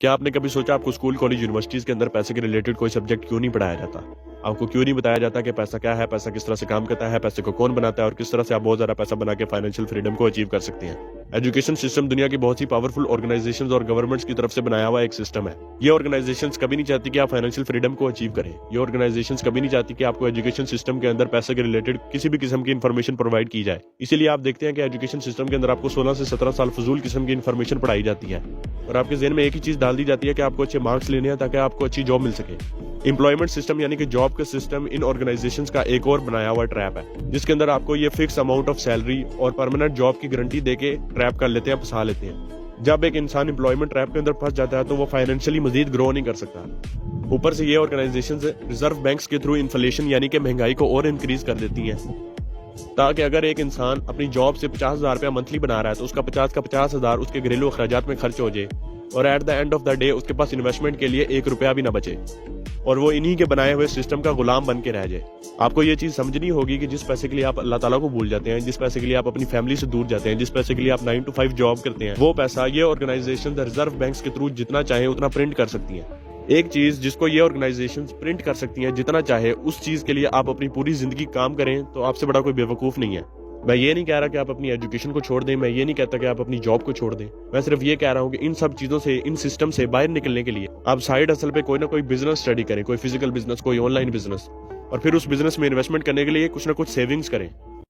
क्या आपने कभी सोचा आपको स्कूल कॉलेज यूनिवर्सिटीज के अंदर पैसे के रिलेटेड कोई सब्जेक्ट क्यों नहीं पढ़ाया जाता? आपको क्यों नहीं बताया जाता कि पैसा क्या है, पैसा किस तरह से काम करता है, पैसे को कौन बनाता है और किस तरह से आप बहुत ज्यादा पैसा बना के फाइनेंशियल फ्रीडम को अचीव कर सकते हैं। एजुकेशन सिस्टम दुनिया की बहुत सी पावरफुल ऑर्गेनाइजेशंस और गवर्नमेंट्स की तरफ से बनाया हुआ एक सिस्टम है। ये ऑर्गेनाइजेशंस कभी नहीं चाहती कि आप फाइनेंशियल फ्रीडम को अचीव करें। ये ऑर्गेनाइजेशंस कभी नहीं चाहती कि आपको एजुकेशन सिस्टम के अंदर पैसे के रिलेटेड किसी भी किस्म की इन्फॉर्मेशन प्रोवाइड की जाए। इसीलिए आप देखते हैं कि एजुकेशन सिस्टम के अंदर आपको 16 से 17 साल फजूल किस्म की इन्फॉर्मेशन पढ़ाई जाती है और आपके ज़हन में एक ही चीज डाल दी जाती है कि आपको अच्छे मार्क्स लेने हैं ताकि आपको अच्छी जॉब मिल सके। एम्प्लॉयमेंट सिस्टम यानी कि जॉब का सिस्टम इन ऑर्गेनाइजेशंस का एक और बनाया हुआ ट्रैप है, जिसके अंदर आपको ये फिक्स अमाउंट ऑफ सैलरी और परमानेंट जॉब की गारंटी देके ट्रैप कर लेते हैं, फंसा लेते हैं। जब एक इंसान एम्प्लॉयमेंट ट्रैप के अंदर फंस जाता है तो वो फाइनेंशियली मजीद ग्रो नहीं कर सकता। ऊपर से ये ऑर्गेनाइजेशंस रिजर्व बैंक्स के थ्रू इन्फ्लेशन यानी कि महंगाई को और इंक्रीज कर देती हैं, ताकि अगर एक इंसान अपनी जॉब से 50,000 रुपया मंथली बना रहा है तो उसका 50 का 50,000 उसके घरेलू अखराजात में खर्च हो जाए और at the end of the day उसके पास इन्वेस्टमेंट के लिए 1 रुपया भी ना बचे और वो इन्हीं के बनाए हुए सिस्टम का गुलाम बन के रह जाए। आपको ये चीज समझनी होगी कि जिस पैसे के लिए आप अल्लाह ताला को भूल जाते हैं, जिस पैसे के लिए आप अपनी फैमिली से दूर जाते हैं, जिस पैसे के लिए आप 9 to 5 जॉब करते हैं, वो पैसा ये ऑर्गेनाइजेशन रिजर्व बैंक्स के थ्रू जितना चाहे उतना प्रिंट कर सकती हैं। एक चीज जिसको ये ऑर्गेनाइजेशन प्रिंट कर सकती हैं जितना चाहे, उस चीज के लिए आप अपनी पूरी जिंदगी काम करें तो आपसे बड़ा कोई बेवकूफ नहीं है। मैं ये नहीं कह रहा कि आप अपनी एजुकेशन को छोड़ दें, मैं ये नहीं कहता कि आप अपनी जॉब को छोड़ दें। मैं सिर्फ ये कह रहा हूँ कि इन सब चीजों से, इन सिस्टम से बाहर निकलने के लिए आप साइड हसल पे कोई ना कोई बिजनेस स्टडी करें, कोई फिजिकल बिजनेस, कोई ऑनलाइन बिजनेस, और फिर उस बिजनेस में इन्वेस्टमेंट करने के लिए कुछ ना कुछ सेविंग्स करें।